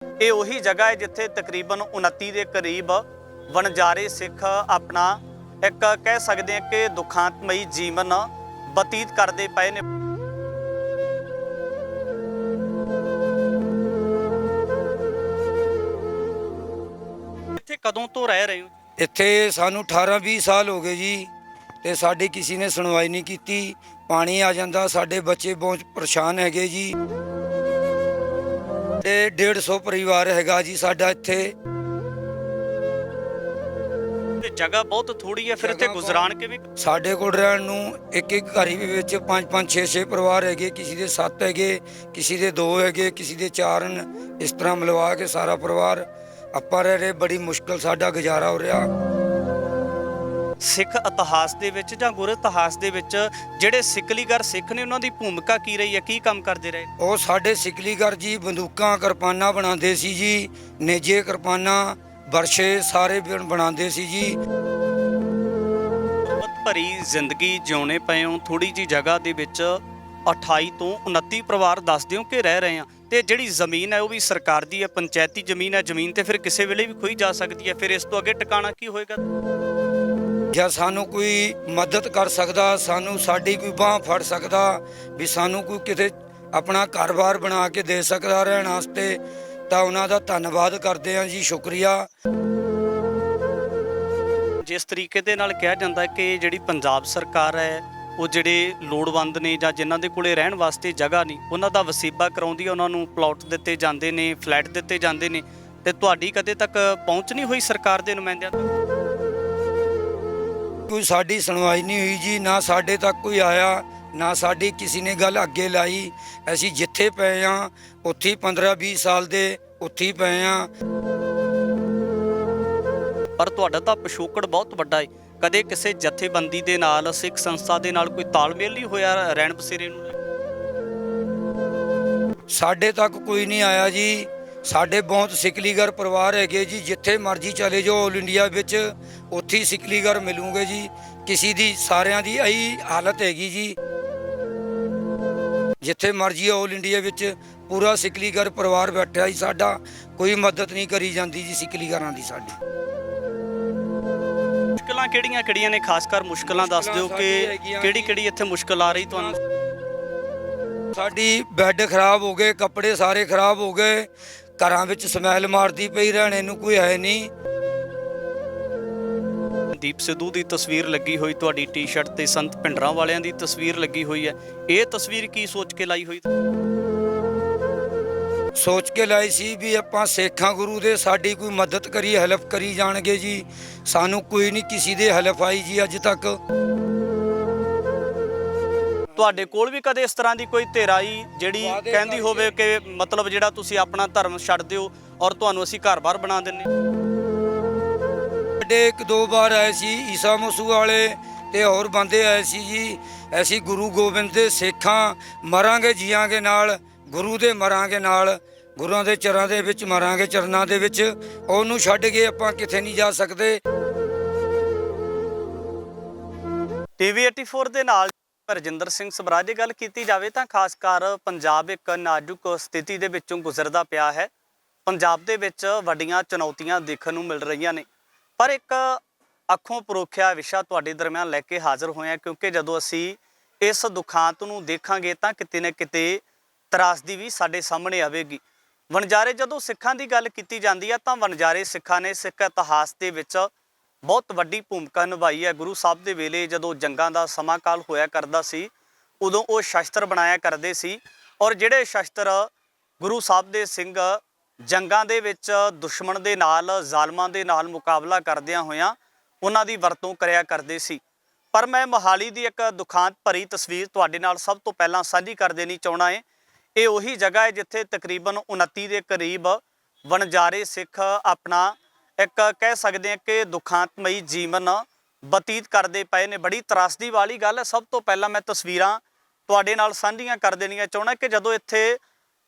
ਇਹ ਉਹੀ ਜਗ੍ਹਾ ਹੈ ਜਿੱਥੇ ਤਕਰੀਬਨ 29 ਦੇ ਕਰੀਬ ਵਣਜਾਰੇ ਸਿੱਖ ਆਪਣਾ ਇੱਕ ਕਹਿ ਸਕਦੇ ਹਾਂ ਕਿ ਦੁਖਾਂਤਮਈ ਜੀਵਨ ਬਤੀਤ ਕਰਦੇ ਪਏ ਨੇ। ਇੱਥੇ ਕਦੋਂ ਤੋਂ ਰਹਿ ਰਹੇ ਹੋ? ਇੱਥੇ ਸਾਨੂੰ 18-20 ਸਾਲ ਹੋ ਗਏ ਜੀ ਤੇ ਸਾਡੀ ਕਿਸੇ ਨੇ ਸੁਣਵਾਈ ਨਹੀਂ ਕੀਤੀ। ਪਾਣੀ ਆ ਜਾਂਦਾ, ਸਾਡੇ ਬੱਚੇ ਬਹੁਤ ਪਰੇਸ਼ਾਨ ਹੈਗੇ ਜੀ। ਤੇ 150 ਪਰਿਵਾਰ ਹੈਗਾ ਜੀ ਸਾਡਾ ਇੱਥੇ। ਤੇ ਜਗ੍ਹਾ ਬਹੁਤ ਥੋੜੀ ਹੈ, ਫਿਰ ਇੱਥੇ ਗੁਜ਼ਰਾਨ ਕਿਵੇਂ? ਸਾਡੇ ਕੋਲ ਰਹਿਣ ਨੂੰ ਇੱਕ ਘਰ ਵਿੱਚ 5-5 6-6 ਪਰਿਵਾਰ ਹੈਗੇ, ਕਿਸੇ ਦੇ 7 ਹੈਗੇ, ਕਿਸੇ ਦੇ 2 ਹੈਗੇ, ਕਿਸੇ ਦੇ 4 ਹਨ। ਇਸ ਤਰ੍ਹਾਂ ਮਿਲਵਾ ਕੇ ਸਾਰਾ ਪਰਿਵਾਰ ਆਪਾਂ ਰਹਿ ਰਹੇ। ਬੜੀ ਮੁਸ਼ਕਲ ਸਾਡਾ ਗੁਜ਼ਾਰਾ ਹੋ ਰਿਹਾ। ਸਿੱਖ ਇਤਿਹਾਸ ਦੇ ਵਿੱਚ ਜਾਂ ਗੁਰ ਇਤਿਹਾਸ ਦੇ ਵਿੱਚ ਜਿਹੜੇ ਸਿਕਲੀਗਰ ਸਿੱਖ ਨੇ ਉਹਨਾਂ ਦੀ ਭੂਮਿਕਾ ਕੀ ਰਹੀ ਹੈ, ਕੀ ਕੰਮ ਕਰਦੇ ਰਹੇ? ਉਹ ਸਾਡੇ ਸਿਕਲੀਗਰ ਜੀ ਬੰਦੂਕਾਂ ਕਿਰਪਾਨਾਂ ਬਣਾਉਂਦੇ ਸੀ ਜੀ, ਨੇਜੇ ਕਿਰਪਾਨਾਂ ਵਰਸ਼ੇ ਸਾਰੇ ਬਣਾਉਂਦੇ ਸੀ ਜੀ। ਭਰੀ ਜ਼ਿੰਦਗੀ ਜਿਉਣੇ ਪਏ ਹੋ, ਥੋੜੀ ਜੀ ਜਗ੍ਹਾ ਦੇ ਵਿੱਚ 28 ਤੋਂ 29 ਪਰਿਵਾਰ ਦੱਸ ਦਿਓ ਕਿ ਰਹਿ ਰਹੇ ਆ। ਤੇ ਜਿਹੜੀ ਜ਼ਮੀਨ ਹੈ ਉਹ ਵੀ ਸਰਕਾਰ ਦੀ ਹੈ, ਪੰਚਾਇਤੀ ਜ਼ਮੀਨ ਹੈ। ਜ਼ਮੀਨ ਤੇ ਫਿਰ ਕਿਸੇ ਵੇਲੇ ਵੀ ਖੋਈ ਜਾ ਸਕਦੀ ਹੈ। ਫਿਰ ਇਸ ਤੋਂ ਅੱਗੇ ਟਿਕਾਣਾ ਕੀ ਹੋਏਗਾ? ਜਾਂ ਸਾਨੂੰ ਕੋਈ ਮਦਦ ਕਰ ਸਕਦਾ, ਸਾਨੂੰ ਸਾਡੀ ਕੋਈ ਬਾਂਹ ਫੜ ਸਕਦਾ, ਵੀ ਸਾਨੂੰ ਕੋਈ ਕਿਤੇ ਆਪਣਾ ਘਰ-ਬਾਰ ਬਣਾ ਕੇ ਦੇ ਸਕਦਾ ਰਹਿਣ ਵਾਸਤੇ, ਤਾਂ ਉਹਨਾਂ ਦਾ ਧੰਨਵਾਦ ਕਰਦੇ ਹਾਂ ਜੀ, ਸ਼ੁਕਰੀਆ। ਜਿਸ ਤਰੀਕੇ ਦੇ ਨਾਲ ਕਿਹਾ ਜਾਂਦਾ ਹੈ ਕਿ ਜਿਹੜੀ ਪੰਜਾਬ ਸਰਕਾਰ ਹੈ ਉਹ ਜਿਹੜੇ ਲੋੜਵੰਦ ਨੇ ਜਾਂ ਜਿਨ੍ਹਾਂ ਦੇ ਕੋਲੇ ਰਹਿਣ ਵਾਸਤੇ ਜਗ੍ਹਾ ਨਹੀਂ, ਉਹਨਾਂ ਦਾ ਵਸੀਬਾ ਕਰਾਉਂਦੀ ਹੈ, ਉਹਨਾਂ ਨੂੰ ਪਲਾਟ ਦਿੱਤੇ ਜਾਂਦੇ ਨੇ, ਫਲੈਟ ਦਿੱਤੇ ਜਾਂਦੇ ਨੇ। ਤੇ ਤੁਹਾਡੀ ਕਦੇ ਤੱਕ ਪਹੁੰਚ ਨਹੀਂ ਹੋਈ ਸਰਕਾਰ ਦੇ ਨੁਮਾਇੰਦਿਆਂ ਤੱਕ? ਕੋਈ ਸਾਡੀ ਸੁਣਵਾਈ ਨਹੀਂ ਹੋਈ ਜੀ, ਨਾ ਸਾਡੇ ਤੱਕ ਕੋਈ ਆਇਆ, ਨਾ ਸਾਡੀ ਕਿਸੇ ਨੇ ਗੱਲ ਅੱਗੇ ਲਾਈ। ਅਸੀਂ ਜਿੱਥੇ ਪਏ ਹਾਂ ਉੱਥੇ 15-20 ਸਾਲ ਦੇ ਉੱਥੇ ਹੀ ਪਏ ਹਾਂ। ਪਰ ਤੁਹਾਡਾ ਤਾਂ ਪਿਛੋਕੜ ਬਹੁਤ ਵੱਡਾ ਹੈ। ਕਦੇ ਕਿਸੇ ਜਥੇਬੰਦੀ ਦੇ ਨਾਲ, ਸਿੱਖ ਸੰਸਥਾ ਦੇ ਨਾਲ ਕੋਈ ਤਾਲਮੇਲ ਨਹੀਂ ਹੋਇਆ ਰਹਿਣ ਬਸੇਰੇ ਨੂੰ? ਸਾਡੇ ਤੱਕ ਕੋਈ ਨਹੀਂ ਆਇਆ ਜੀ। ਸਾਡੇ ਬਹੁਤ ਸਿਕਲੀਗਰ ਪਰਿਵਾਰ ਹੈਗੇ ਜੀ, ਜਿੱਥੇ ਮਰਜ਼ੀ ਚਲੇ ਜਾਓ ਆਲ ਇੰਡੀਆ ਵਿੱਚ, ਉੱਥੇ ਹੀ ਸਿਕਲੀਗਰ ਮਿਲੂਗੇ ਜੀ। ਕਿਸੇ ਦੀ, ਸਾਰਿਆਂ ਦੀ ਇਹੀ ਹਾਲਤ ਹੈਗੀ ਜੀ। ਜਿੱਥੇ ਮਰਜ਼ੀ ਆਲ ਇੰਡੀਆ ਵਿੱਚ ਪੂਰਾ ਸਿਕਲੀਗਰ ਪਰਿਵਾਰ ਬੈਠਾ ਜੀ ਸਾਡਾ। ਕੋਈ ਮਦਦ ਨਹੀਂ ਕਰੀ ਜਾਂਦੀ ਜੀ ਸਿਕਲੀਗਰਾਂ ਦੀ ਸਾਡੀ। ਮੁਸ਼ਕਲਾਂ ਕਿਹੜੀਆਂ ਨੇ? ਖਾਸ ਕਰ ਮੁਸ਼ਕਲਾਂ ਦੱਸ ਦਿਓ ਕਿ ਕਿਹੜੀ ਇੱਥੇ ਮੁਸ਼ਕਲ ਆ ਰਹੀ ਤੁਹਾਨੂੰ? ਸਾਡੀ ਬੈੱਡ ਖਰਾਬ ਹੋ ਗਏ, ਕੱਪੜੇ ਸਾਰੇ ਖਰਾਬ ਹੋ ਗਏ, ਘਰਾਂ ਵਿੱਚ ਸਮੈਲ ਮਾਰਦੀ ਪਈ, ਰਹਿਣੇ ਨੂੰ ਕੋਈ ਹੈ ਨਹੀਂ। ਦੀਪ ਸਿੱਧੂ ਦੀ ਤਸਵੀਰ ਲੱਗੀ ਹੋਈ ਤੁਹਾਡੀ ਟੀ-ਸ਼ਰਟ ਤੇ, ਸੰਤ ਭਿੰਡਰਾਂ ਵਾਲਿਆਂ ਦੀ ਤਸਵੀਰ ਲੱਗੀ ਹੋਈ ਹੈ। ਇਹ ਤਸਵੀਰ ਕੀ ਸੋਚ ਕੇ ਲਾਈ ਹੋਈ? ਸੋਚ ਕੇ ਲਾਈ ਸੀ ਵੀ ਆਪਾਂ ਸਿੱਖਾਂ ਗੁਰੂ ਦੇ, ਸਾਡੀ ਕੋਈ ਮਦਦ ਕਰੀ, ਹੈਲਪ ਕਰੀ ਜਾਣਗੇ ਜੀ। ਸਾਨੂੰ ਕੋਈ ਨਹੀਂ ਕਿਸੇ ਦੇ ਹੈਲਪ ਆਈ ਜੀ ਅੱਜ ਤੱਕ। ਤੁਹਾਡੇ ਕੋਲ ਵੀ ਕਦੇ ਇਸ ਤਰ੍ਹਾਂ ਦੀ ਕੋਈ ਧਿਰ ਆਈ ਜਿਹੜੀ ਕਹਿੰਦੀ ਹੋਵੇ ਕਿ ਮਤਲਬ ਜਿਹੜਾ ਤੁਸੀਂ ਆਪਣਾ ਧਰਮ ਛੱਡ ਦਿਓ ਔਰ ਤੁਹਾਨੂੰ ਅਸੀਂ ਘਰ-ਬਾਰ ਬਣਾ ਦਿੰਨੇ? ਸਾਡੇ 1-2 ਵਾਰ ਆਏ ਸੀ ਈਸਾ ਮਸੂ ਵਾਲੇ ਤੇ ਹੋਰ ਬੰਦੇ ਆਏ ਸੀ ਜੀ। ਅਸੀਂ ਗੁਰੂ ਗੋਬਿੰਦ ਦੇ ਸਿੱਖਾਂ, ਮਰਾਂਗੇ ਜੀਆਂਗੇ ਨਾਲ, ਗੁਰੂ ਦੇ ਮਰਾਂਗੇ ਨਾਲ, ਗੁਰੂਆਂ ਦੇ ਚਰਾਂ ਦੇ ਵਿੱਚ ਮਰਾਂਗੇ, ਚਰਨਾਂ ਦੇ ਵਿੱਚ। ਉਹਨੂੰ ਛੱਡ ਕੇ ਆਪਾਂ ਕਿਤੇ ਨਹੀਂ ਜਾ ਸਕਦੇ। ਟੀਵੀ 84 ਦੇ ਨਾਲ ਰਜਿੰਦਰ ਸਿੰਘ ਸਬਰਾਜ ਦੀ ਗੱਲ ਕੀਤੀ ਜਾਵੇ ਤਾਂ ਖਾਸ ਕਰ ਪੰਜਾਬ ਇੱਕ ਨਾਜ਼ੁਕ ਸਥਿਤੀ ਦੇ ਵਿੱਚੋਂ ਗੁਜ਼ਰਦਾ ਪਿਆ ਹੈ। ਪੰਜਾਬ ਦੇ ਵਿੱਚ ਵੱਡੀਆਂ ਚੁਣੌਤੀਆਂ ਦੇਖਣ ਨੂੰ ਮਿਲ ਰਹੀਆਂ ਨੇ, ਪਰ ਇੱਕ ਅੱਖੋਂ ਪਰੋਖਿਆ ਵਿਸ਼ਾ ਤੁਹਾਡੇ ਦਰਮਿਆਨ ਲੈ ਕੇ ਹਾਜ਼ਰ ਹੋਏ ਹਾਂ, ਕਿਉਂਕਿ ਜਦੋਂ ਅਸੀਂ ਇਸ ਦੁਖਾਂਤ ਨੂੰ ਦੇਖਾਂਗੇ ਤਾਂ ਕਿਤੇ ਨਾ ਕਿਤੇ ਤਰਾਸਦੀ ਵੀ ਸਾਡੇ ਸਾਹਮਣੇ ਆਵੇਗੀ। ਵਣਜਾਰੇ, ਜਦੋਂ ਸਿੱਖਾਂ ਦੀ ਗੱਲ ਕੀਤੀ ਜਾਂਦੀ ਹੈ ਤਾਂ ਵਣਜਾਰੇ ਸਿੱਖਾਂ ਨੇ ਸਿੱਖ ਇਤਿਹਾਸ ਦੇ ਵਿੱਚ ਬਹੁਤ ਵੱਡੀ ਭੂਮਿਕਾ ਨਿਭਾਈ ਹੈ। ਗੁਰੂ ਸਾਹਿਬ ਦੇ ਵੇਲੇ ਜਦੋਂ ਜੰਗਾਂ ਦਾ ਸਮਾਂ ਕਾਲ ਹੋਇਆ ਕਰਦਾ ਸੀ, ਉਦੋਂ ਉਹ ਸ਼ਸਤਰ ਬਣਾਇਆ ਕਰਦੇ ਸੀ, ਔਰ ਜਿਹੜੇ ਸ਼ਸਤਰ ਗੁਰੂ ਸਾਹਿਬ ਦੇ ਸਿੰਘ ਜੰਗਾਂ ਦੇ ਵਿੱਚ ਦੁਸ਼ਮਣ ਦੇ ਨਾਲ, ਜ਼ਾਲਮਾਂ ਦੇ ਨਾਲ ਮੁਕਾਬਲਾ ਕਰਦਿਆਂ ਹੋਇਆਂ ਉਹਨਾਂ ਦੀ ਵਰਤੋਂ ਕਰਿਆ ਕਰਦੇ ਸੀ। ਪਰ ਮੈਂ ਮੋਹਾਲੀ ਦੀ ਇੱਕ ਦੁਖਾਂਤ ਭਰੀ ਤਸਵੀਰ ਤੁਹਾਡੇ ਨਾਲ ਸਭ ਤੋਂ ਪਹਿਲਾਂ ਸਾਂਝੀ ਕਰ ਦੇਣੀ ਚਾਹੁੰਦਾ ਹੈ। ਇਹ ਉਹੀ ਜਗ੍ਹਾ ਹੈ ਜਿੱਥੇ ਤਕਰੀਬਨ 29 ਦੇ ਕਰੀਬ ਵਣਜਾਰੇ ਸਿੱਖ ਆਪਣਾ ਇੱਕ ਕਹਿ ਸਕਦੇ ਹਾਂ ਕਿ ਦੁਖਾਂਤਮਈ ਜੀਵਨ ਬਤੀਤ ਕਰਦੇ ਪਏ ਨੇ। ਬੜੀ ਤਰਾਸਦੀ ਵਾਲੀ ਗੱਲ ਹੈ। ਸਭ ਤੋਂ ਪਹਿਲਾਂ ਮੈਂ ਤਸਵੀਰਾਂ ਤੁਹਾਡੇ ਨਾਲ ਸਾਂਝੀਆਂ ਕਰ ਦੇਣੀਆਂ ਚਾਹੁੰਦਾ ਕਿ ਜਦੋਂ ਇੱਥੇ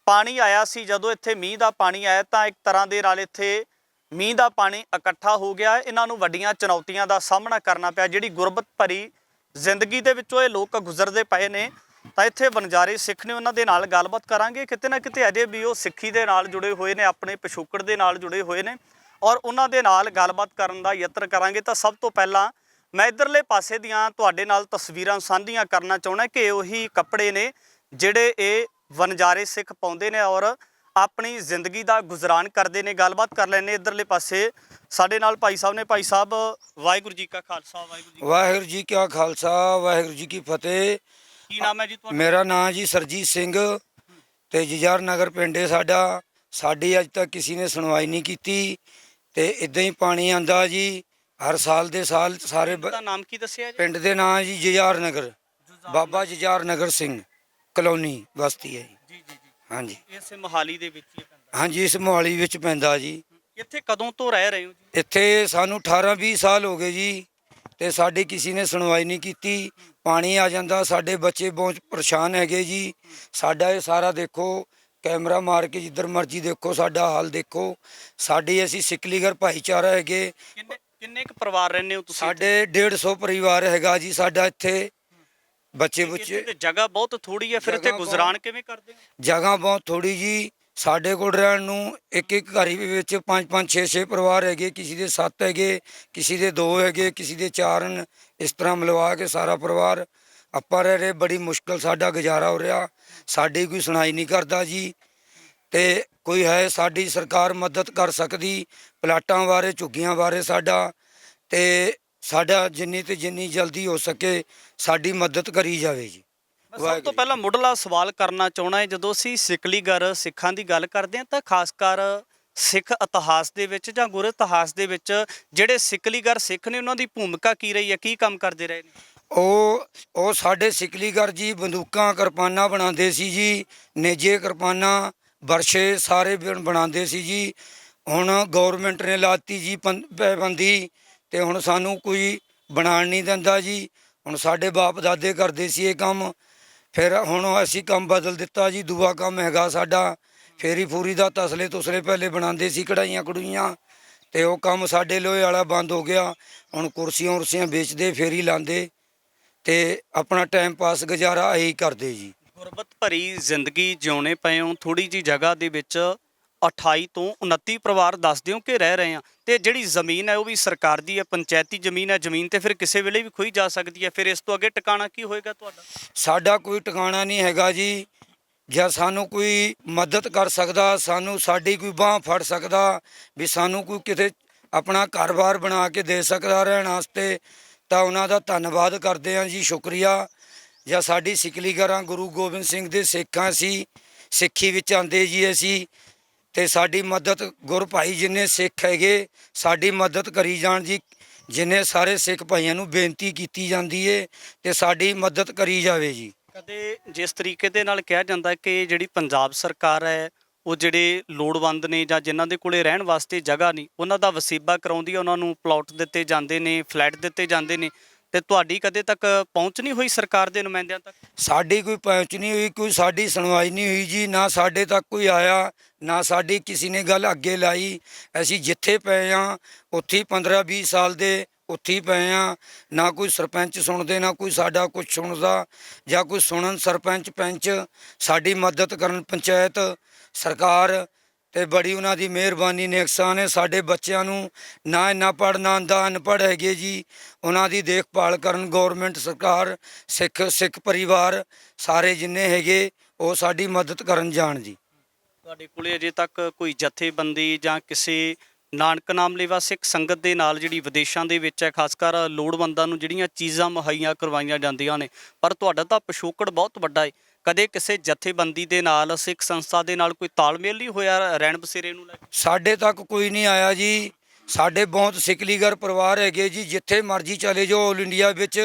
ਪਾਣੀ ਆਇਆ ਸੀ, ਜਦੋਂ ਇੱਥੇ ਮੀਂਹ ਦਾ ਪਾਣੀ ਆਇਆ ਤਾਂ ਇੱਕ ਤਰ੍ਹਾਂ ਦੇ ਨਾਲ ਇੱਥੇ ਮੀਂਹ ਦਾ ਪਾਣੀ ਇਕੱਠਾ ਹੋ ਗਿਆ। ਇਹਨਾਂ ਨੂੰ ਵੱਡੀਆਂ ਚੁਣੌਤੀਆਂ ਦਾ ਸਾਹਮਣਾ ਕਰਨਾ ਪਿਆ। ਜਿਹੜੀ ਗੁਰਬਤ ਭਰੀ ਜ਼ਿੰਦਗੀ ਦੇ ਵਿੱਚੋਂ ਇਹ ਲੋਕ ਗੁਜ਼ਰਦੇ ਪਏ ਨੇ, ਤਾਂ ਇੱਥੇ ਵਣਜਾਰੇ ਸਿੱਖ ਨੇ, ਉਹਨਾਂ ਦੇ ਨਾਲ ਗੱਲਬਾਤ ਕਰਾਂਗੇ। ਕਿਤੇ ਨਾ ਕਿਤੇ ਅਜੇ ਵੀ ਉਹ ਸਿੱਖੀ ਦੇ ਨਾਲ ਜੁੜੇ ਹੋਏ ਨੇ, ਆਪਣੇ ਪਿਛੋਕੜ ਦੇ ਨਾਲ ਜੁੜੇ ਹੋਏ ਨੇ, ਔਰ ਉਹਨਾਂ ਦੇ ਨਾਲ ਗੱਲਬਾਤ ਕਰਨ ਦਾ ਯਤਨ ਕਰਾਂਗੇ। ਤਾਂ ਸਭ ਤੋਂ ਪਹਿਲਾਂ ਮੈਂ ਇੱਧਰਲੇ ਪਾਸੇ ਦੀਆਂ ਤੁਹਾਡੇ ਨਾਲ ਤਸਵੀਰਾਂ ਸਾਂਝੀਆਂ ਕਰਨਾ ਚਾਹੁੰਦਾ ਕਿ ਉਹੀ ਕੱਪੜੇ ਨੇ ਜਿਹੜੇ ਇਹ ਵਣਜਾਰੇ ਸਿੱਖ ਪਾਉਂਦੇ ਨੇ ਔਰ ਆਪਣੀ ਜ਼ਿੰਦਗੀ ਦਾ ਗੁਜ਼ਰਾਨ ਕਰਦੇ ਨੇ। ਗੱਲਬਾਤ ਕਰ ਲੈਣੇ ਇੱਧਰਲੇ ਪਾਸੇ ਸਾਡੇ ਨਾਲ ਭਾਈ ਸਾਹਿਬ ਨੇ। ਭਾਈ ਸਾਹਿਬ, ਵਾਹਿਗੁਰੂ ਜੀ ਕਾ ਖਾਲਸਾ, ਵਾਹਿਗੁਰੂ ਜੀ ਕਾ ਖਾਲਸਾ, ਵਾਹਿਗੁਰੂ ਜੀ ਕੀ ਫਤਿਹ। ਕੀ ਨਾਮ ਹੈ ਜੀ ਤੁਹਾਡਾ? ਮੇਰਾ ਨਾਮ ਜੀ ਸਰਜੀਤ ਸਿੰਘ ਤੇ ਜੁਝਾਰ ਨਗਰ ਪਿੰਡ ਹੈ ਸਾਡਾ। ਸਾਡੀ ਅੱਜ ਤੱਕ ਕਿਸੇ ਨੇ ਸੁਣਵਾਈ ਨਹੀਂ ਕੀਤੀ ਤੇ ਇਦਾਂ ਹੀ ਪਾਣੀ ਆਂਦਾ ਜੀ ਹਰ ਸਾਲ ਦੇ ਸਾਲ। ਸਾਰੇ ਦਾ ਨਾਮ ਕੀ ਦੱਸਿਆ ਜੀ? ਪਿੰਡ ਦੇ ਨਾਂ ਜੀ ਜੁਝਾਰ ਨਗਰ, ਬਾਬਾ ਜੁਝਾਰ ਨਗਰ ਸਿੰਘ ਕਲੋਨੀ ਬਸਤੀ ਹੈ ਜੀ। ਜੀ ਜੀ ਜੀ, ਹਾਂਜੀ, ਇਸੇ ਮੋਹਾਲੀ ਦੇ ਵਿੱਚ ਹੀ ਪੈਂਦਾ। ਹਾਂਜੀ, ਇਸ ਮੋਹਾਲੀ ਵਿੱਚ ਪੈਂਦਾ ਜੀ। ਇੱਥੇ ਕਦੋਂ ਤੋਂ ਰਹਿ ਰਹੇ ਹੋ ਜੀ? ਇੱਥੇ ਸਾਨੂੰ 18-20 ਸਾਲ ਹੋ ਗਏ ਜੀ ਤੇ ਸਾਡੀ ਕਿਸੇ ਨੇ ਸੁਣਵਾਈ ਨਹੀਂ ਕੀਤੀ। ਪਾਣੀ ਆ ਜਾਂਦਾ, ਸਾਡੇ ਬੱਚੇ ਬਹੁਤ ਪਰੇਸ਼ਾਨ ਹੈਗੇ ਜੀ। ਸਾਡਾ ਇਹ ਸਾਰਾ ਦੇਖੋ, ਕੈਮਰਾ ਮਾਰ ਕੇ ਜਿੱਧਰ ਮਰਜ਼ੀ ਦੇਖੋ, ਸਾਡਾ ਹਾਲ ਦੇਖੋ। ਸਾਡੀ ਅਸੀਂ ਸਿਕਲੀਗਰ ਭਾਈਚਾਰਾ ਹੈਗੇ। ਕਿੰਨੇ ਕੁ ਪਰਿਵਾਰ ਰਹਿੰਦੇ ਹੋ ਤੁਸੀਂ? ਸਾਡੇ 150 ਪਰਿਵਾਰ ਹੈਗਾ ਜੀ ਸਾਡਾ ਇੱਥੇ। ਬੱਚੇ ਇੱਥੇ ਤੇ ਜਗ੍ਹਾ ਬਹੁਤ ਥੋੜੀ ਹੈ, ਫਿਰ ਇੱਥੇ ਗੁਜ਼ਰਾਨ ਕਿਵੇਂ ਕਰਦੇ ਹੋ? ਜਗ੍ਹਾ ਬਹੁਤ ਥੋੜੀ ਜੀ। ਸਾਡੇ ਕੋਲ ਰਹਿਣ ਨੂੰ ਇੱਕ ਘਰ ਵਿੱਚ 5-5 6-6 ਪਰਿਵਾਰ ਹੈਗੇ। ਕਿਸੇ ਦੇ 7 ਹੈਗੇ, ਕਿਸੇ ਦੇ 2 ਹੈਗੇ, ਕਿਸੇ ਦੇ 4 ਹਨ। ਇਸ ਤਰ੍ਹਾਂ ਮਿਲਵਾ ਕੇ ਸਾਰਾ ਪਰਿਵਾਰ ਆਪਾਂ ਰਹਿ ਰਹੇ। ਬੜੀ ਮੁਸ਼ਕਲ ਸਾਡਾ ਗੁਜ਼ਾਰਾ ਹੋ ਰਿਹਾ। ਸਾਡੀ ਕੋਈ ਸੁਣਾਈ ਨਹੀਂ ਕਰਦਾ ਜੀ। ਤੇ ਕੋਈ ਹੈ ਸਾਡੀ ਸਰਕਾਰ ਮਦਦ ਕਰ ਸਕਦੀ ਪਲਾਟਾਂ ਬਾਰੇ, ਝੁੱਗੀਆਂ ਬਾਰੇ ਸਾਡਾ ਜਿੰਨੀ ਤੇ ਜਿੰਨੀ ਜਲਦੀ ਹੋ ਸਕੇ ਸਾਡੀ ਮਦਦ ਕਰੀ ਜਾਵੇ ਜੀ। ਸਭ ਤੋਂ ਪਹਿਲਾਂ ਮੁੱਢਲਾ ਸਵਾਲ ਕਰਨਾ ਚਾਹਣਾ ਹੈ, ਜਦੋਂ ਅਸੀਂ ਸਿਕਲੀਗਰ ਸਿੱਖਾਂ ਦੀ ਗੱਲ ਕਰਦੇ ਹਾਂ ਤਾਂ ਖਾਸ ਕਰ ਸਿੱਖ ਇਤਿਹਾਸ ਦੇ ਵਿੱਚ ਜਾਂ ਗੁਰ ਇਤਿਹਾਸ ਦੇ ਵਿੱਚ ਜਿਹੜੇ ਸਿਕਲੀਗਰ ਸਿੱਖ ਨੇ ਉਹਨਾਂ ਦੀ ਭੂਮਿਕਾ ਕੀ ਰਹੀ ਹੈ, ਕੀ ਕੰਮ ਕਰਦੇ ਰਹੇ ਨੇ? ਉਹ ਸਾਡੇ ਸਿਕਲੀਗਰ ਜੀ ਬੰਦੂਕਾਂ ਕਿਰਪਾਨਾਂ ਬਣਾਉਂਦੇ ਸੀ ਜੀ, ਨੇਜੇ ਕਿਰਪਾਨਾਂ ਬਰਸ਼ੇ ਸਾਰੇ ਬਣਾਉਂਦੇ ਸੀ ਜੀ। ਹੁਣ ਗੌਰਮੈਂਟ ਨੇ ਲਾਤੀ ਜੀ ਪਾਬੰਦੀ ਤੇ ਹੁਣ ਸਾਨੂੰ ਕੋਈ ਬਣਾਉਣ ਨਹੀਂ ਦਿੰਦਾ ਜੀ। ਹੁਣ ਸਾਡੇ ਬਾਪ ਦਾਦੇ ਕਰਦੇ ਸੀ ਇਹ ਕੰਮ, ਫਿਰ ਹੁਣ ਅਸੀਂ ਕੰਮ ਬਦਲ ਦਿੱਤਾ ਜੀ। ਦੂਆ ਕੰਮ ਹੈਗਾ ਸਾਡਾ ਫੇਰੀ ਫੂਰੀ ਦਾ, ਤਸਲੇ ਤੁਸਲੇ ਪਹਿਲੇ ਬਣਾਉਂਦੇ ਸੀ, ਕਢਾਈਆਂ ਕਢੂਈਆਂ, ਤੇ ਉਹ ਕੰਮ ਸਾਡੇ ਲੋਹੇ ਵਾਲਾ ਬੰਦ ਹੋ ਗਿਆ। ਹੁਣ ਕੁਰਸੀਆਂ ਉਰਸੀਆਂ ਵੇਚਦੇ, ਫੇਰੀ ਲਾਉਂਦੇ ਤੇ ਆਪਣਾ ਟਾਈਮ ਪਾਸ ਗੁਜ਼ਾਰਾ ਇਹੀ ਕਰਦੇ ਜੀ। ਗੁਰਬਤ ਭਰੀ ਜ਼ਿੰਦਗੀ ਜਿਉਣੇ ਪਏ ਹੋ, ਥੋੜੀ ਜੀ ਜਗ੍ਹਾ ਦੇ ਵਿੱਚ 28 ਤੋਂ 29 ਪਰਿਵਾਰ ਦੱਸ ਦਿਓ ਕਿ ਰਹਿ ਰਹੇ ਆ, ਤੇ ਜਿਹੜੀ ਜ਼ਮੀਨ ਹੈ ਉਹ ਵੀ ਸਰਕਾਰ ਦੀ ਹੈ, ਪੰਚਾਇਤੀ ਜ਼ਮੀਨ ਹੈ। ਜ਼ਮੀਨ ਤੇ ਫਿਰ ਕਿਸੇ ਵੇਲੇ ਵੀ ਖੋਈ ਜਾ ਸਕਦੀ ਹੈ। ਫਿਰ ਇਸ ਤੋਂ ਅੱਗੇ ਟਿਕਾਣਾ ਕੀ ਹੋਏਗਾ ਤੁਹਾਡਾ? ਸਾਡਾ ਕੋਈ ਟਿਕਾਣਾ ਨਹੀਂ ਹੈਗਾ ਜੀ। ਜਾਂ ਸਾਨੂੰ ਕੋਈ ਮਦਦ ਕਰ ਸਕਦਾ, ਸਾਨੂੰ ਸਾਡੀ ਕੋਈ ਬਾਂਹ ਫੜ ਸਕਦਾ ਵੀ ਸਾਨੂੰ ਕੋਈ ਕਿਤੇ ਆਪਣਾ ਘਰ-ਬਾਰ ਬਣਾ ਕੇ ਦੇ ਸਕਦਾ ਰਹਿਣ ਵਾਸਤੇ, ਤਾਂ ਉਹਨਾਂ ਦਾ ਧੰਨਵਾਦ ਕਰਦੇ ਹਾਂ ਜੀ, ਸ਼ੁਕਰੀਆ। ਜਾਂ ਸਾਡੀ ਸਿਕਲੀਗਰਾਂ ਗੁਰੂ ਗੋਬਿੰਦ ਸਿੰਘ ਦੇ ਸਿੱਖਾਂ ਸੀ, ਸਿੱਖੀ ਵਿੱਚ ਆਂਦੇ ਜੀ ਅਸੀਂ, ਤੇ ਸਾਡੀ ਮਦਦ ਗੁਰ ਭਾਈ ਜਿੰਨੇ ਸਿੱਖ ਹੈਗੇ ਸਾਡੀ ਮਦਦ ਕਰੀ ਜਾਣ ਜੀ। ਜਿੰਨੇ ਸਾਰੇ ਸਿੱਖ ਭਾਈਆਂ ਨੂੰ ਬੇਨਤੀ ਕੀਤੀ ਜਾਂਦੀ ਏ ਤੇ ਸਾਡੀ ਮਦਦ ਕਰੀ ਜਾਵੇ ਜੀ। ਕਦੇ ਜਿਸ ਤਰੀਕੇ ਦੇ ਨਾਲ ਕਿਹਾ ਜਾਂਦਾ ਕਿ ਜਿਹੜੀ ਪੰਜਾਬ ਸਰਕਾਰ ਹੈ ਉਹ ਜਿਹੜੇ ਲੋੜਵੰਦ ਨੇ ਜਾਂ ਜਿਨ੍ਹਾਂ ਦੇ ਕੋਲੇ ਰਹਿਣ ਵਾਸਤੇ ਜਗ੍ਹਾ ਨਹੀਂ, ਉਹਨਾਂ ਦਾ ਵਸੀਬਾ ਕਰਾਉਂਦੀ ਹੈ, ਉਹਨਾਂ ਨੂੰ ਪਲਾਟ ਦਿੱਤੇ ਜਾਂਦੇ ਨੇ, ਫਲੈਟ ਦਿੱਤੇ ਜਾਂਦੇ ਨੇ, ਤੇ ਤੁਹਾਡੀ ਕਦੇ ਤੱਕ ਪਹੁੰਚ ਨਹੀਂ ਹੋਈ ਸਰਕਾਰ ਦੇ ਨੁਮਾਇੰਦਿਆਂ ਤੱਕ? ਸਾਡੀ ਕੋਈ ਪਹੁੰਚ ਨਹੀਂ ਹੋਈ, ਕੋਈ ਸਾਡੀ ਸੁਣਵਾਈ ਨਹੀਂ ਹੋਈ ਜੀ। ਨਾ ਸਾਡੇ ਤੱਕ ਕੋਈ ਆਇਆ, ਨਾ ਸਾਡੀ ਕਿਸੇ ਨੇ ਗੱਲ ਅੱਗੇ ਲਾਈ। ਅਸੀਂ ਜਿੱਥੇ ਪਏ ਹਾਂ ਉੱਥੇ 15-20 ਸਾਲ ਦੇ ਉੱਥੇ ਹੀ ਪਏ ਹਾਂ। ਨਾ ਕੋਈ ਸਰਪੰਚ ਸੁਣਦੇ, ਨਾ ਕੋਈ ਸਾਡਾ ਕੁਝ ਸੁਣਦਾ, ਜਾਂ ਕੋਈ ਸੁਣਨ ਸਰਪੰਚ ਪੰਚ ਸਾਡੀ ਮਦਦ ਕਰਨ, ਪੰਚਾਇਤ ਸਰਕਾਰ ਤੇ ਬੜੀ ਉਹਨਾਂ ਦੀ ਮਿਹਰਬਾਨੀ ਨੇ ਅਹਿਸਾਨ ਹੈ। ਸਾਡੇ ਬੱਚਿਆਂ ਨੂੰ ਨਾ ਇੰਨਾ ਪੜ੍ਹਨਾ ਆਉਂਦਾ, ਅਨਪੜ੍ਹ ਹੈਗੇ ਜੀ, ਉਹਨਾਂ ਦੀ ਦੇਖਭਾਲ ਕਰਨ ਗੌਰਮੈਂਟ ਸਰਕਾਰ, ਸਿੱਖ ਪਰਿਵਾਰ ਸਾਰੇ ਜਿੰਨੇ ਹੈਗੇ ਉਹ ਸਾਡੀ ਮਦਦ ਕਰਨ ਜਾਣ ਜੀ। ਤੁਹਾਡੇ ਕੋਲੇ ਅਜੇ ਤੱਕ ਕੋਈ ਜਥੇਬੰਦੀ ਜਾਂ ਕਿਸੇ ਨਾਨਕ ਨਾਮ ਲੇਵਾ ਸਿੱਖ ਸੰਗਤ ਦੇ ਨਾਲ ਜਿਹੜੀ ਵਿਦੇਸ਼ਾਂ ਦੇ ਵਿੱਚ ਹੈ, ਖਾਸ ਕਰ ਲੋੜਵੰਦਾਂ ਨੂੰ ਜਿਹੜੀਆਂ ਚੀਜ਼ਾਂ ਮੁਹੱਈਆ ਕਰਵਾਈਆਂ ਜਾਂਦੀਆਂ ਨੇ, ਪਰ ਤੁਹਾਡਾ ਤਾਂ ਪਿਛੋਕੜ ਬਹੁਤ ਵੱਡਾ ਹੈ, ਕਦੇ ਕਿਸੇ ਜਥੇਬੰਦੀ ਦੇ ਨਾਲ, ਸਿੱਖ ਸੰਸਥਾ ਦੇ ਨਾਲ ਕੋਈ ਤਾਲਮੇਲ ਨਹੀਂ ਹੋਇਆ ਰਹਿਣ ਬਸੇਰੇ ਨੂੰ ਲੈ ਕੇ? ਸਾਡੇ ਤੱਕ ਕੋਈ ਨਹੀਂ ਆਇਆ ਜੀ। ਸਾਡੇ ਬਹੁਤ ਸਿਕਲੀਗਰ ਪਰਿਵਾਰ ਹੈਗੇ ਜੀ, ਜਿੱਥੇ ਮਰਜ਼ੀ ਚਲੇ ਜਾਓ ਆਲ ਇੰਡੀਆ ਵਿੱਚ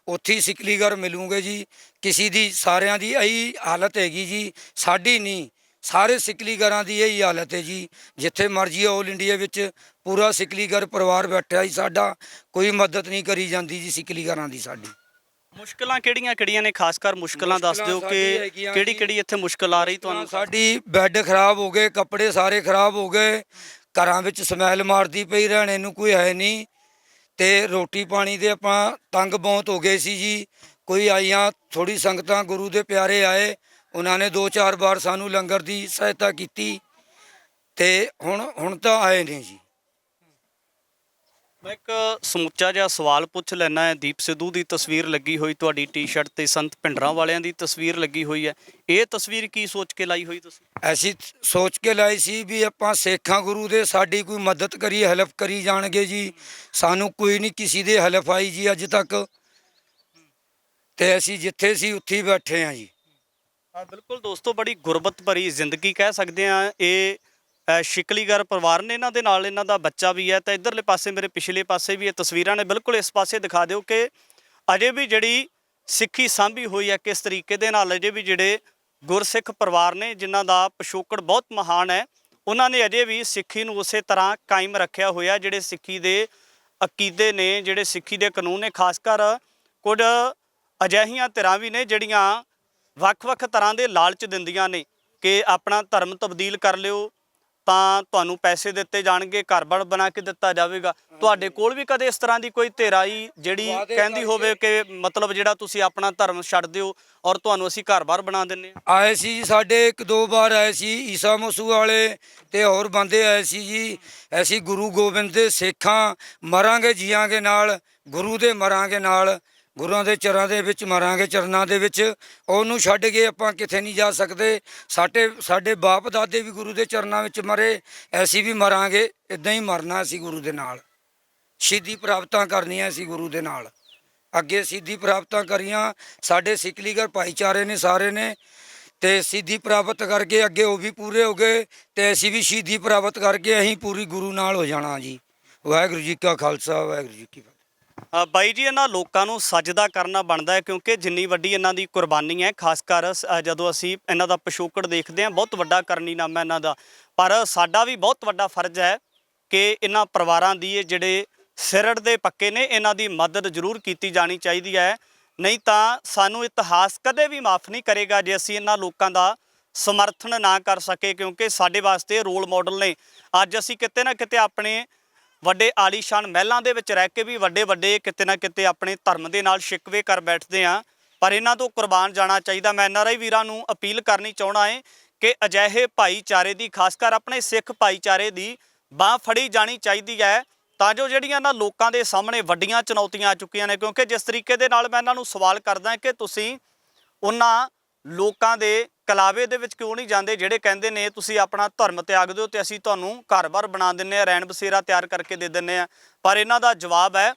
ਉੱਥੇ ਹੀ ਸਿਕਲੀਗਰ ਮਿਲੂਗੇ ਜੀ। ਕਿਸੇ ਦੀ, ਸਾਰਿਆਂ ਦੀ ਇਹੀ ਹਾਲਤ ਹੈਗੀ ਜੀ, ਸਾਡੀ ਨਹੀਂ, ਸਾਰੇ ਸਿਕਲੀਗਰਾਂ ਦੀ ਇਹੀ ਹਾਲਤ ਹੈ ਜੀ। ਜਿੱਥੇ ਮਰਜ਼ੀ ਆਲ ਇੰਡੀਆ ਵਿੱਚ ਪੂਰਾ ਸਿਕਲੀਗਰ ਪਰਿਵਾਰ ਬੈਠਾ ਜੀ ਸਾਡਾ, ਕੋਈ ਮਦਦ ਨਹੀਂ ਕਰੀ ਜਾਂਦੀ ਜੀ ਸਿਕਲੀਗਰਾਂ ਦੀ। ਸਾਡੀ ਮੁਸ਼ਕਲਾਂ ਕਿਹੜੀਆਂ ਨੇ? ਖਾਸ ਕਰ ਮੁਸ਼ਕਲਾਂ ਦੱਸ ਦਿਓ ਕਿ ਕਿਹੜੀ ਇੱਥੇ ਮੁਸ਼ਕਲ ਆ ਰਹੀ ਤੁਹਾਨੂੰ? ਸਾਡੀ ਬੈੱਡ ਖਰਾਬ ਹੋ ਗਏ, ਕੱਪੜੇ ਸਾਰੇ ਖਰਾਬ ਹੋ ਗਏ, ਘਰਾਂ ਵਿੱਚ ਸਮੈਲ ਮਾਰਦੀ ਪਈ, ਰਹਿਣੇ ਨੂੰ ਕੋਈ ਹੈ ਨਹੀਂ, ਤੇ ਰੋਟੀ ਪਾਣੀ ਦੇ ਆਪਾਂ ਤੰਗ ਬਹੁਤ ਹੋ ਗਏ ਸੀ ਜੀ। ਕੋਈ ਆਈਆਂ ਥੋੜੀ ਸੰਗਤਾਂ ਗੁਰੂ ਦੇ ਪਿਆਰੇ ਆਏ, ਉਹਨਾਂ ਨੇ 2-4 ਵਾਰ ਸਾਨੂੰ ਲੰਗਰ ਦੀ ਸਹਾਇਤਾ ਕੀਤੀ ਤੇ ਹੁਣ ਤਾਂ ਆਏ ਨੇ ਜੀ। ਮੈਂ ਇੱਕ ਸਮੁੱਚਾ ਜਿਹਾ ਸਵਾਲ ਪੁੱਛ ਲੈਣਾ ਹੈ। ਦੀਪ ਸਿੱਧੂ ਦੀ ਤਸਵੀਰ ਲੱਗੀ ਹੋਈ ਤੁਹਾਡੀ ਟੀ-ਸ਼ਰਟ ਤੇ, ਸੰਤ ਭਿੰਡਰਾਂ ਵਾਲਿਆਂ ਦੀ ਤਸਵੀਰ ਲੱਗੀ ਹੋਈ ਹੈ। ਇਹ ਤਸਵੀਰ ਕੀ ਸੋਚ ਕੇ ਲਾਈ ਹੋਈ ਤੁਸੀਂ? ਅਸੀਂ ਸੋਚ ਕੇ ਲਾਈ ਸੀ ਵੀ ਆਪਾਂ ਸਿੱਖਾਂ ਗੁਰੂ ਦੇ, ਸਾਡੀ ਕੋਈ ਮਦਦ ਕਰੀ, ਹੈਲਪ ਕਰੀ ਜਾਣਗੇ ਜੀ। ਸਾਨੂੰ ਕੋਈ ਨਹੀਂ ਕਿਸੇ ਦੇ ਹੈਲਪ ਆਈ ਜੀ ਅੱਜ ਤੱਕ, ਤੇ ਅਸੀਂ ਜਿੱਥੇ ਸੀ ਉੱਥੇ ਹੀ ਬੈਠੇ ਹਾਂ ਜੀ। ਬਿਲਕੁਲ ਦੋਸਤੋ, ਬੜੀ ਗੁਰਬਤ ਭਰੀ ਜ਼ਿੰਦਗੀ ਕਹਿ ਸਕਦੇ ਹਾਂ। ਇਹ ਸ਼ਿਕਲੀਗਰ ਪਰਿਵਾਰ ਨੇ, ਇਹਨਾਂ ਦੇ ਨਾਲ ਇਹਨਾਂ ਦਾ ਬੱਚਾ ਵੀ ਹੈ। ਤਾਂ ਇੱਧਰਲੇ ਪਾਸੇ ਮੇਰੇ ਪਿਛਲੇ ਪਾਸੇ ਵੀ ਇਹ ਤਸਵੀਰਾਂ ਨੇ, ਬਿਲਕੁਲ ਇਸ ਪਾਸੇ ਦਿਖਾ ਦਿਓ ਕਿ ਅਜੇ ਵੀ ਜਿਹੜੀ ਸਿੱਖੀ ਸਾਂਭੀ ਹੋਈ ਹੈ ਕਿਸ ਤਰੀਕੇ ਦੇ ਨਾਲ। ਅਜੇ ਵੀ ਜਿਹੜੇ ਗੁਰਸਿੱਖ ਪਰਿਵਾਰ ਨੇ ਜਿਨ੍ਹਾਂ ਦਾ ਪਿਛੋਕੜ ਬਹੁਤ ਮਹਾਨ ਹੈ, ਉਹਨਾਂ ਨੇ ਅਜੇ ਵੀ ਸਿੱਖੀ ਨੂੰ ਉਸੇ ਤਰ੍ਹਾਂ ਕਾਇਮ ਰੱਖਿਆ ਹੋਇਆ। ਜਿਹੜੇ ਸਿੱਖੀ ਦੇ ਅਕੀਦੇ ਨੇ, ਜਿਹੜੇ ਸਿੱਖੀ ਦੇ ਕਾਨੂੰਨ ਨੇ, ਖਾਸ ਕਰ ਕੁਝ ਅਜਿਹੀਆਂ ਧਿਰਾਂ ਵੀ ਨੇ ਜਿਹੜੀਆਂ ਵੱਖ-ਵੱਖ ਤਰ੍ਹਾਂ ਦੇ ਲਾਲਚ ਦਿੰਦੀਆਂ ਨੇ ਕਿ ਆਪਣਾ ਧਰਮ ਤਬਦੀਲ ਕਰ ਲਿਓ ਤਾਂ ਤੁਹਾਨੂੰ ਪੈਸੇ ਦਿੱਤੇ ਜਾਣਗੇ, ਘਰ-ਬਾਰ ਬਣਾ ਕੇ ਦਿੱਤਾ ਜਾਵੇਗਾ। ਤੁਹਾਡੇ ਕੋਲ ਵੀ ਕਦੇ ਇਸ ਤਰ੍ਹਾਂ ਦੀ ਕੋਈ ਧਿਰ ਆਈ ਜਿਹੜੀ ਕਹਿੰਦੀ ਹੋਵੇ ਕਿ ਮਤਲਬ ਜਿਹੜਾ ਤੁਸੀਂ ਆਪਣਾ ਧਰਮ ਛੱਡ ਦਿਓ ਔਰ ਤੁਹਾਨੂੰ ਅਸੀਂ ਘਰ-ਬਾਰ ਬਣਾ ਦਿੰਦੇ ਹਾਂ? ਆਏ ਸੀ ਜੀ, ਸਾਡੇ 1-2 ਵਾਰ ਆਏ ਸੀ ਈਸਾ ਮਸੂ ਵਾਲੇ ਤੇ ਹੋਰ ਬੰਦੇ ਆਏ ਸੀ ਜੀ। ਅਸੀਂ ਗੁਰੂ ਗੋਬਿੰਦ ਦੇ ਸਿੱਖਾਂ, ਮਰਾਂਗੇ ਜੀਆਂਗੇ ਨਾਲ, ਗੁਰੂ ਦੇ ਮਰਾਂਗੇ ਨਾਲ, ਗੁਰੂਆਂ ਦੇ ਚਰਾਂ ਦੇ ਵਿੱਚ ਮਰਾਂਗੇ, ਚਰਨਾਂ ਦੇ ਵਿੱਚ। ਉਹਨੂੰ ਛੱਡ ਕੇ ਆਪਾਂ ਕਿਤੇ ਨਹੀਂ ਜਾ ਸਕਦੇ। ਸਾਡੇ ਬਾਪ ਦਾਦੇ ਵੀ ਗੁਰੂ ਦੇ ਚਰਨਾਂ ਵਿੱਚ ਮਰੇ, ਅਸੀਂ ਵੀ ਮਰਾਂਗੇ, ਇਦਾਂ ਹੀ ਮਰਨਾ ਅਸੀਂ ਗੁਰੂ ਦੇ ਨਾਲ। ਸ਼ਹੀਦੀ ਪ੍ਰਾਪਤਾਂ ਕਰਨੀਆਂ ਅਸੀਂ ਗੁਰੂ ਦੇ ਨਾਲ। ਅੱਗੇ ਸ਼ਹੀਦੀ ਪ੍ਰਾਪਤਾਂ ਕਰੀਆਂ ਸਾਡੇ ਸਿੱਖਲੀਗਰ ਭਾਈਚਾਰੇ ਨੇ, ਸਾਰੇ ਨੇ, ਤੇ ਸ਼ਹੀਦੀ ਪ੍ਰਾਪਤ ਕਰਕੇ ਅੱਗੇ ਉਹ ਵੀ ਪੂਰੇ ਹੋ ਗਏ ਤੇ ਅਸੀਂ ਵੀ ਸ਼ਹੀਦੀ ਪ੍ਰਾਪਤ ਕਰਕੇ ਅਸੀਂ ਪੂਰੀ ਗੁਰੂ ਨਾਲ ਹੋ ਜਾਣਾ ਜੀ। ਵਾਹਿਗੁਰੂ ਜੀ ਕਾ ਖਾਲਸਾ, ਵਾਹਿਗੁਰੂ ਜੀ ਕੀ ਫਤਿਹ। ਬਾਈ ਜੀ, ਇਹਨਾਂ ਲੋਕਾਂ ਨੂੰ ਸਜਦਾ ਕਰਨਾ ਬਣਦਾ ਹੈ ਕਿਉਂਕਿ ਜਿੰਨੀ ਵੱਡੀ ਇਹਨਾਂ ਦੀ ਕੁਰਬਾਨੀ ਹੈ, ਖਾਸ ਕਰ ਜਦੋਂ ਅਸੀਂ ਇਹਨਾਂ ਦਾ ਪਿਛੋਕੜ ਦੇਖਦੇ ਹਾਂ, ਬਹੁਤ ਵੱਡਾ ਕਰਨੀਨਾਮਾ ਇਹਨਾਂ ਦਾ। ਪਰ ਸਾਡਾ ਵੀ ਬਹੁਤ ਵੱਡਾ ਫਰਜ਼ ਹੈ ਕਿ ਇਹਨਾਂ ਪਰਿਵਾਰਾਂ ਦੀ, ਇਹ ਜਿਹੜੇ ਸਿਰੜ ਦੇ ਪੱਕੇ ਨੇ, ਇਹਨਾਂ ਦੀ ਮਦਦ ਜ਼ਰੂਰ ਕੀਤੀ ਜਾਣੀ ਚਾਹੀਦੀ ਹੈ। ਨਹੀਂ ਤਾਂ ਸਾਨੂੰ ਇਤਿਹਾਸ ਕਦੇ ਵੀ ਮਾਫ ਨਹੀਂ ਕਰੇਗਾ ਜੇ ਅਸੀਂ ਇਹਨਾਂ ਲੋਕਾਂ ਦਾ ਸਮਰਥਨ ਨਾ ਕਰ ਸਕੇ, ਕਿਉਂਕਿ ਸਾਡੇ ਵਾਸਤੇ ਰੋਲ ਮਾਡਲ ਨੇ। ਅੱਜ ਅਸੀਂ ਕਿਤੇ ਨਾ ਕਿਤੇ ਆਪਣੇ ਵੱਡੇ ਆਲੀਸ਼ਾਨ ਮਹਿਲਾਂ ਦੇ ਵਿੱਚ ਰਹਿ ਕੇ ਵੀ ਵੱਡੇ ਕਿਤੇ ਨਾ ਕਿਤੇ ਆਪਣੇ ਧਰਮ ਦੇ ਨਾਲ ਸ਼ਿਕਵੇ ਕਰ ਬੈਠਦੇ ਹਾਂ, ਪਰ ਇਹਨਾਂ ਤੋਂ ਕੁਰਬਾਨ ਜਾਣਾ ਚਾਹੀਦਾ। ਮੈਂ NRI ਵੀਰਾਂ ਨੂੰ ਅਪੀਲ ਕਰਨੀ ਚਾਹੁੰਦਾ ਹੈ ਕਿ ਅਜਿਹੇ ਭਾਈਚਾਰੇ ਦੀ, ਖਾਸ ਕਰ ਆਪਣੇ ਸਿੱਖ ਭਾਈਚਾਰੇ ਦੀ ਬਾਂਹ ਫੜੀ ਜਾਣੀ ਚਾਹੀਦੀ ਹੈ, ਤਾਂ ਜੋ ਜਿਹੜੀਆਂ ਇਹਨਾਂ ਲੋਕਾਂ ਦੇ ਸਾਹਮਣੇ ਵੱਡੀਆਂ ਚੁਣੌਤੀਆਂ ਆ ਚੁੱਕੀਆਂ ਨੇ। ਕਿਉਂਕਿ ਜਿਸ ਤਰੀਕੇ ਦੇ ਨਾਲ ਮੈਂ ਇਹਨਾਂ ਨੂੰ ਸਵਾਲ ਕਰਦਾ ਕਿ ਤੁਸੀਂ ਉਹਨਾਂ ਲੋਕਾਂ ਦੇ ਕਲਾਵੇ ਦੇ ਵਿੱਚ ਕਿਉਂ ਨਹੀਂ ਜਾਂਦੇ ਜਿਹੜੇ ਕਹਿੰਦੇ ਨੇ ਤੁਸੀਂ ਆਪਣਾ ਧਰਮ ਤਿਆਗ ਦਿਓ ਤੇ ਅਸੀਂ ਤੁਹਾਨੂੰ ਘਰ-ਬਾਰ ਬਣਾ ਦਿੰਦੇ ਹਾਂ, ਰਹਿਣ ਬਸੇਰਾ ਤਿਆਰ ਕਰਕੇ ਦੇ ਦਿੰਦੇ ਹਾਂ। ਪਰ ਇਹਨਾਂ ਦਾ ਜਵਾਬ ਹੈ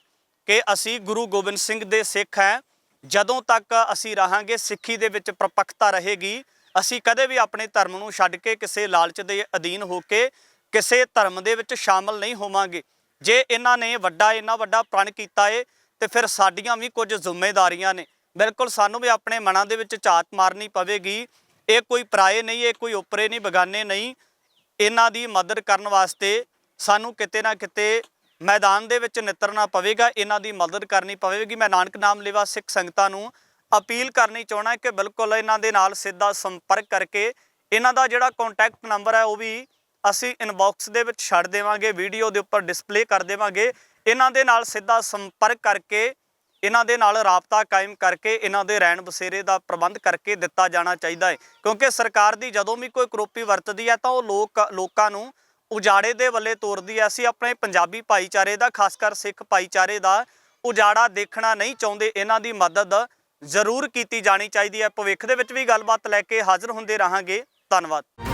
ਕਿ ਅਸੀਂ ਗੁਰੂ ਗੋਬਿੰਦ ਸਿੰਘ ਦੇ ਸਿੱਖ ਹੈ। ਜਦੋਂ ਤੱਕ ਅਸੀਂ ਰਹਾਂਗੇ, ਸਿੱਖੀ ਦੇ ਵਿੱਚ ਪ੍ਰਪੱਕਤਾ ਰਹੇਗੀ, ਅਸੀਂ ਕਦੇ ਵੀ ਆਪਣੇ ਧਰਮ ਨੂੰ ਛੱਡ ਕੇ ਕਿਸੇ ਲਾਲਚ ਦੇ ਅਧੀਨ ਹੋ ਕੇ ਕਿਸੇ ਧਰਮ ਦੇ ਵਿੱਚ ਸ਼ਾਮਲ ਨਹੀਂ ਹੋਵਾਂਗੇ। ਜੇ ਇਹਨਾਂ ਨੇ ਇੰਨਾ ਵੱਡਾ ਪ੍ਰਣ ਕੀਤਾ ਏ ਤੇ ਫਿਰ ਸਾਡੀਆਂ ਵੀ ਕੁਝ ਜ਼ਿੰਮੇਵਾਰੀਆਂ ਨੇ। ਬਿਲਕੁਲ ਸਾਨੂੰ ਵੀ ਆਪਣੇ ਮਨਾਂ ਦੇ ਵਿੱਚ ਝਾਤ ਮਾਰਨੀ ਪਵੇਗੀ। ਇਹ ਕੋਈ ਪਰਾਏ ਨਹੀਂ, ਇਹ ਕੋਈ ਉਪਰੇ ਨਹੀਂ, ਬਗਾਨੇ ਨਹੀਂ। ਇਹਨਾਂ ਦੀ ਮਦਦ ਕਰਨ ਵਾਸਤੇ ਸਾਨੂੰ ਕਿਤੇ ਨਾ ਕਿਤੇ ਮੈਦਾਨ ਦੇ ਵਿੱਚ ਨਿਤਰਨਾ ਪਵੇਗਾ, ਇਹਨਾਂ ਦੀ ਮਦਦ ਕਰਨੀ ਪਵੇਗੀ। ਮੈਂ ਨਾਨਕ ਨਾਮ ਲੇਵਾ ਸਿੱਖ ਸੰਗਤਾਂ ਨੂੰ ਅਪੀਲ ਕਰਨੀ ਚਾਹੁੰਦਾ ਕਿ ਬਿਲਕੁਲ ਇਹਨਾਂ ਦੇ ਨਾਲ ਸਿੱਧਾ ਸੰਪਰਕ ਕਰਕੇ, ਇਹਨਾਂ ਦਾ ਜਿਹੜਾ ਕੰਟੈਕਟ ਨੰਬਰ ਹੈ ਉਹ ਵੀ ਅਸੀਂ ਇਨਬਾਕਸ ਦੇ ਵਿੱਚ ਛੱਡ ਦੇਵਾਂਗੇ, ਵੀਡੀਓ ਦੇ ਉੱਪਰ ਡਿਸਪਲੇ ਕਰ ਦੇਵਾਂਗੇ। ਇਹਨਾਂ ਦੇ ਨਾਲ ਸਿੱਧਾ ਸੰਪਰਕ ਕਰਕੇ, ਇਹਨਾਂ ਦੇ ਨਾਲ ਰਾਬਤਾ ਕਾਇਮ ਕਰਕੇ, ਇਹਨਾਂ ਦੇ ਰਹਿਣ ਬਸੇਰੇ ਦਾ ਪ੍ਰਬੰਧ ਕਰਕੇ ਦਿੱਤਾ ਜਾਣਾ ਚਾਹੀਦਾ ਹੈ। ਕਿਉਂਕਿ ਸਰਕਾਰ ਦੀ ਜਦੋਂ ਵੀ ਕੋਈ ਕਰੋਪੀ ਵਰਤਦੀ ਹੈ ਤਾਂ ਉਹ ਲੋਕਾਂ ਨੂੰ ਉਜਾੜੇ ਦੇ ਵੱਲੇ ਤੋਰਦੀ ਹੈ। ਅਸੀਂ ਆਪਣੇ ਪੰਜਾਬੀ ਭਾਈਚਾਰੇ ਦਾ, ਖਾਸ ਕਰ ਸਿੱਖ ਭਾਈਚਾਰੇ ਦਾ ਉਜਾੜਾ ਦੇਖਣਾ ਨਹੀਂ ਚਾਹੁੰਦੇ। ਇਹਨਾਂ ਦੀ ਮਦਦ ਜ਼ਰੂਰ ਕੀਤੀ ਜਾਣੀ ਚਾਹੀਦੀ ਹੈ। ਭਵਿੱਖ ਦੇ ਵਿੱਚ ਵੀ ਗੱਲਬਾਤ ਲੈ ਕੇ ਹਾਜ਼ਰ ਹੁੰਦੇ ਰਹਾਂਗੇ। ਧੰਨਵਾਦ।